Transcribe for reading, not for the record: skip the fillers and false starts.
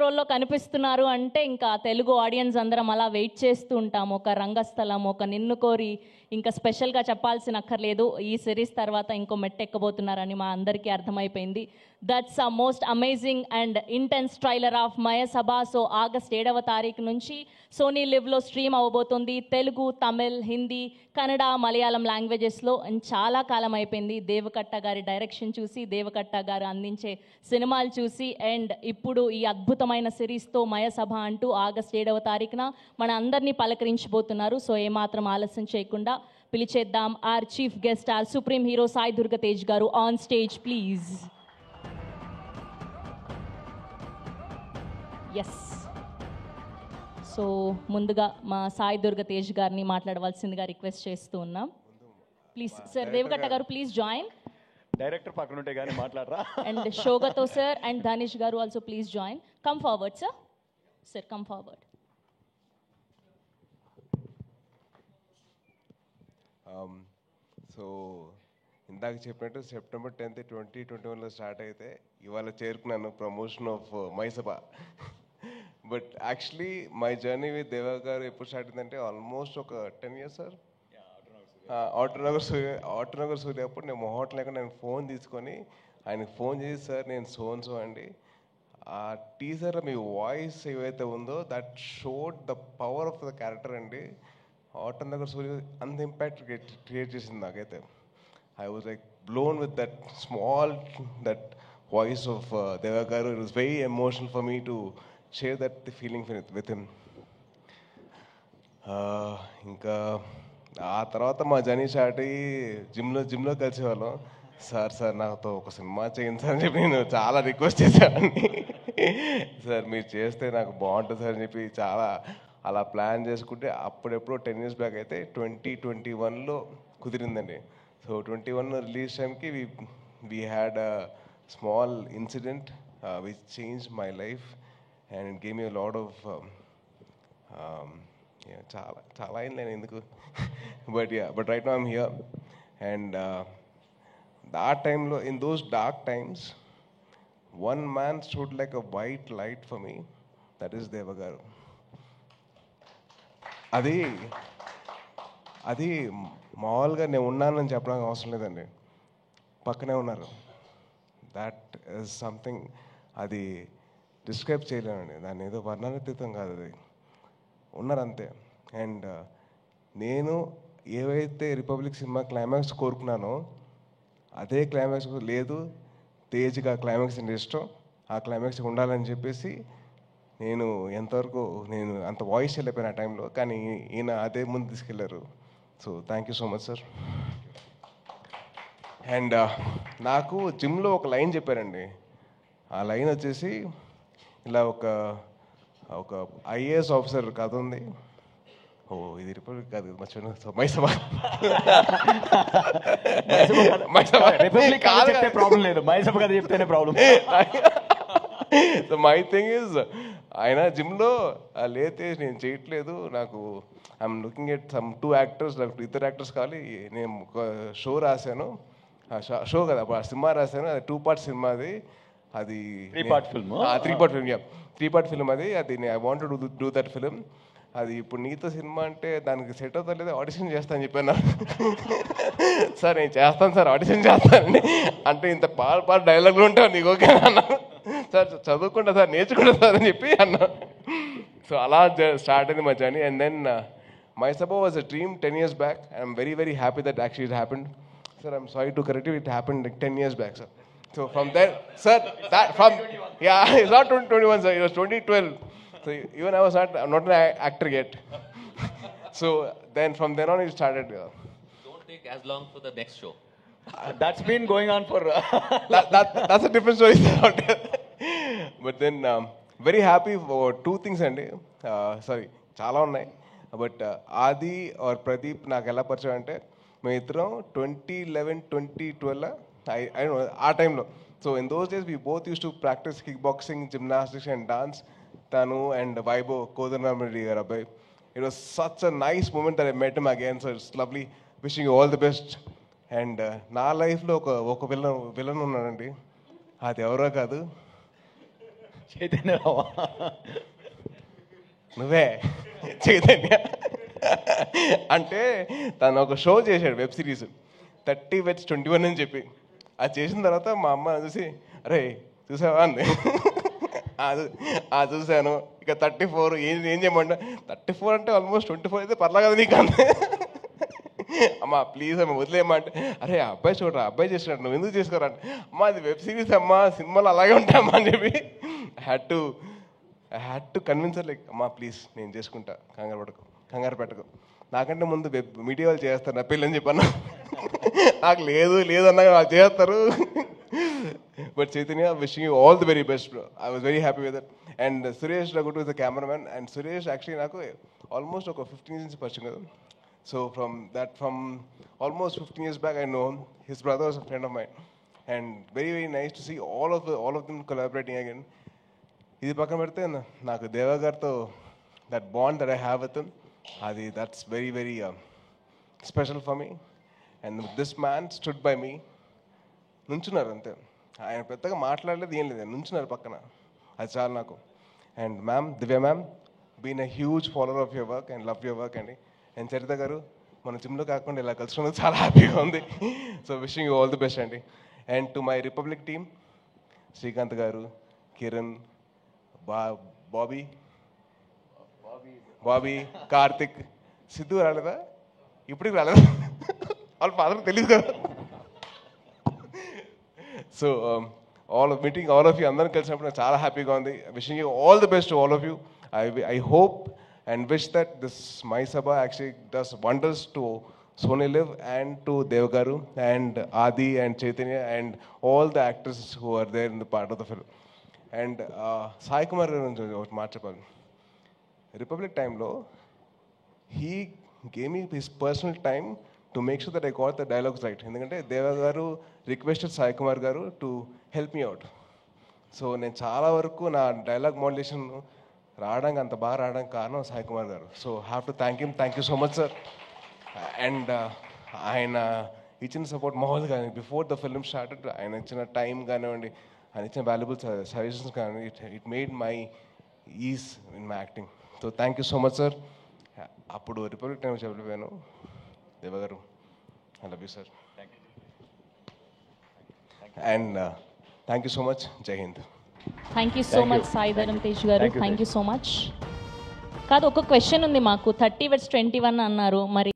రోల్లో కనిపిస్తున్నారు అంటే ఇంకా తెలుగు ఆడియన్స్ అందరం అలా వెయిట్ చేస్తూ ఉంటాము. ఒక రంగస్థలం, ఒక నిన్ను కోరి, ఇంకా స్పెషల్గా చెప్పాల్సిన అక్కర్లేదు. ఈ సిరీస్ తర్వాత ఇంకో మెట్టు ఎక్కబోతున్నారని మా అందరికీ అర్థమైపోయింది. That's a most amazing and intense trailer of Mayasabha. So August 7వ తారీఖు నుంచి సోనీ లివ్లో స్ట్రీమ్ అవ్వబోతుంది. తెలుగు, తమిళ్, హిందీ, కన్నడ, మలయాళం లాంగ్వేజెస్లో. అండ్ చాలా కాలం అయిపోయింది దేవకట్ట గారి డైరెక్షన్ చూసి, దేవకట్ట గారు అందించే సినిమాలు చూసి. అండ్ ఇప్పుడు ఈ అద్భుతమైన సిరీస్తో మయసభ అంటూ ఆగస్ట్ 7వ తారీఖున మన అందరినీ పలకరించబోతున్నారు. సో ఏమాత్రం ఆలస్యం చేయకుండా పిలిచేద్దాం our chief guest, our supreme hero Sai Durga Tej garu on stage please. Yes. So ముందుగా మా సాయి దుర్గ తేజ్ గారిని మాట్లాడవలసిందిగా రిక్వెస్ట్ చేస్తూ ఉన్నాం. ప్లీజ్ సార్, దేవకట్ట గారు ప్లీజ్ జాయిన్. డైరెక్టర్ పక్కన ఉంటే కానీ మాట్లాడరా. అండ్ షోగతో sir and Dhanish garu also please join. Come forward sir. Sir come forward. So ఇందాక చెప్పినట్టు సెప్టెంబర్ 10th 2021లో స్టార్ట్ అయితే ఇవాళ చేరుకున్నాను promotion of Mayasabha. But actually my journey with Deva garu ఎప్పుడు స్టార్ట్ అయిందంటే ఆల్మోస్ట్ ఒక 10 years సార్. ఆటోనగర్ సూర్య అప్పుడు నేను మొహోట్ లేక నేను ఫోన్ తీసుకొని ఆయనకు ఫోన్ చేసి, సార్ నేను సో అండి, ఆ టీజర్ మీ వాయిస్ ఏవైతే ఉందో that showed the power of the character అండి. ఆటోనగర్ సూర్య అంత ఇంపాక్ట్ క్రియేట్ చేసింది నాకైతే. I was like blown with that voice of Deva Garu. It was very emotional for me to share the feeling with him. ఇంకా ఆ తర్వాత మా journey start అయ్యి జిమ్లో కలిసేవాళ్ళం. సార్ నాతో ఒక సినిమా చేయండి సార్ అని చెప్పి నేను చాలా రిక్వెస్ట్ చేశానండి. సార్ మీరు చేస్తే నాకు బాగుంటుంది సార్ అని చెప్పి చాలా అలా ప్లాన్ చేసుకుంటే అప్పుడెప్పుడో 10 years బ్యాక్ అయితే 2021లో కుదిరిందండి. సో 21 రిలీజ్ టైంకి we had a small incident which changed my life and it gave me a lot of చాలా అయింది నేను ఎందుకు but right now I'm here and that time lo in those dark times one man stood like a white light for me, that is Deva Garu. అది మామూలుగా నేను ఉన్నానని చెప్పడానికి అవసరం లేదండి, పక్కనే ఉన్నారు. దాట్ ఈజ్ సంథింగ్, అది డిస్క్రైబ్ చేయలేనండి, దాన్ని ఏదో వర్ణనాతీతం కాదు, అది ఉన్నారు అంతే. అండ్ నేను ఏవైతే రిపబ్లిక్ సినిమా క్లైమాక్స్ కోరుకున్నానో అదే క్లైమాక్స్ లేదు, తేజ్గా క్లైమాక్స్ అంటే ఇష్టం, ఆ క్లైమాక్స్ ఉండాలని చెప్పేసి నేను ఎంతవరకు నేను అంత వాయిస్ వెళ్ళిపోయాను ఆ టైంలో, కానీ ఈయన అదే ముందు తీసుకెళ్ళారు. So thank you so much sir. And నాకు జిమ్లో ఒక లైన్ చెప్పారండి. ఆ లైన్ వచ్చేసి ఇలా ఒక ఐఏఎస్ ఆఫీసర్ కథ ఉంది. ఓ ఇది రిపబ్లిక్ కాదు, మర్చిపోయినా. సో మైసభ రిపబ్లిక్ చెప్తే ప్రాబ్లం లేదు, మైసభ కథ చెప్తేనే problem. So my thing is ఆయన జిమ్లో లేతే నేను చేయట్లేదు, నాకు I'm looking at some 2 actors, నాకు 2 యాక్టర్స్ కావాలి. నేను ఒక షో రాశాను, షో కదా సినిమా రాశాను, అది 2 part సినిమా, అది 3 part film. 3 part film అది I want to do that film. అది ఇప్పుడు నీతో సినిమా అంటే దానికి సెట్ అవుతా లేదా, ఆడిషన్ చేస్తాను చెప్పాను. సార్ నేను చేస్తాను సార్, ఆడిషన్ చేస్తానండి అంటే ఇంత పాట డైలాగులు ఉంటావు నీకు ఓకే అన్నా. సార్ చదువుకుంటా సార్, నేర్చుకుంటా సార్ అని చెప్పి అన్నా. సో అలా స్టార్ట్ అయింది మా జర్నీ. అండ్ దెన్ మైసభ was a dream 10 years back. I'm very very happy that actually it happened. Sir, I'm sorry to correct you, it happened like 10 years back, sir. So from there, sir, it's not 2021, sir, it was 2012. So even I'm not an actor yet. So then from then on it started. Don't take as long for the next show. That's been going on for that's a different story. But then very happy for 2 things అండి. Sorry చాలా ఉన్నాయి. But ఆది are Pradeep నాకు ఎలా పరిచయం అంటే, మేము ఇద్దరం 2011-2012 ఆ టైంలో. So in those days we both use to practice kick boxing, gymnastics and dance. తను అండ్ వైభవ్ కోదండరామిరెడ్డి గారు అబ్బాయి. It was such a nice moment that I met him again. So it's lovely, wishing you all the best. And నా లైఫ్లో ఒక villain ఉన్నాడండి, అది ఎవరో కాదు చైతన్యరావా? నువ్వే చైతన్య. అంటే తను ఒక షో చేశాడు, వెబ్ సిరీస్ 30/21 అని చెప్పి. అది చేసిన తర్వాత మా అమ్మ చూసి, అరే చూసావా అంది. చూశాను. ఇక 34 ఏం చేయమంట. 34 అంటే ఆల్మోస్ట్ 24 అయితే పర్లా కదా నీకు అంది. అమ్మ ప్లీజ్ అమ్మ వదిలేయమంటే, అరే ఆ అబ్బాయి చూడరా, అబ్బాయి చేసినట్టు నువ్వు ఎందుకు చేసుకోరా అంటే, అమ్మ అది వెబ్ సిరీస్ అమ్మా, సినిమాలు అలాగే ఉంటాయమ్మా అని చెప్పి I had to convince like, అమ్మా ప్లీజ్ నేను చేసుకుంటా, కంగారు పెట్టకు, నాకంటే ముందు మీడియా వాళ్ళు చేస్తారు నా పెళ్ళి అని చెప్పన్నా. నాకు లేదు అన్నా వాళ్ళు చేస్తారు. But Chaitanya, wishing you all the very best bro. I was very happy with that. And Suresh రఘుటు is the cameraman. And Suresh actually నాకు ఆల్మోస్ట్ ఒక 15 years నుంచి పరిచయం కదా. So from almost 15 years back I know him. His brother is a friend of mine, and very nice to see all of them collaborating again. ఇది పక్కన పెడితే నాకు దేవా గారితో that bond that I have with him, that's very special for me. And this man stood by me. నుంచున్నారు అంతే, ఆయన పెద్దగా మాట్లాడలేదు, ఏం లేదు, నుంచున్నారు పక్కన, అది చాలు నాకు. And ma'am, Divya ma'am, been a huge follower of your work and love your work అండి. అండ్ చరిత గారు, మన జిమ్లో కాకుండా ఇలా కలుసుకున్నది చాలా హ్యాపీగా ఉంది. So wishing you all the best అండి. And to my Republic team, Srikanth garu, Kiran, Bobby, Karthik, Siddhu రాలేదా, ఇప్పటికి రాలేదా, వాళ్ళ ఫాదర్ తెలియదు కదా. So meeting all of you, అందరం కలిసినప్పుడు నాకు చాలా హ్యాపీగా ఉంది. Wishing you all the best to all of you. I hope and wish that this My Sabha actually does wonders to Sony Live and to Dev Garu and Adi and Chaitanya and all the actors who are there in the part of the film. And Sai Kumar Marchapal, Republic time lo, he gave me his personal time to make sure that I got the dialogues right. Endukante Deva Garu requested Sai Kumar Garu to help me out. So నేను చాలా వరకు నా dialogue modulation రావడానికి, అంత బాగా రావడానికి కారణం సాయి కుమార్ గారు. So have to thank him. Thank you so much sir. And ఆయన ఇచ్చిన సపోర్ట్ మామూలు కానీ, బిఫోర్ ద ఫిల్మ్ స్టార్టెడ్ ఆయన ఇచ్చిన టైం కానివ్వండి, ఆయన ఇచ్చిన వాల్యుబుల్ సజెషన్స్ కానివ్వండి, it made my ease in my acting. So thank you so much sir. అప్పుడు రిపబ్లిక్ టైం చెప్పలేను, Deva garu, I love you sir. And thank you so much. Jai Hind. Thank you so much Sai Dharam Tej garu. Thank you so much. కాదు, ఒక question ఉంది మాకు. 30/21 అన్నారు, మరి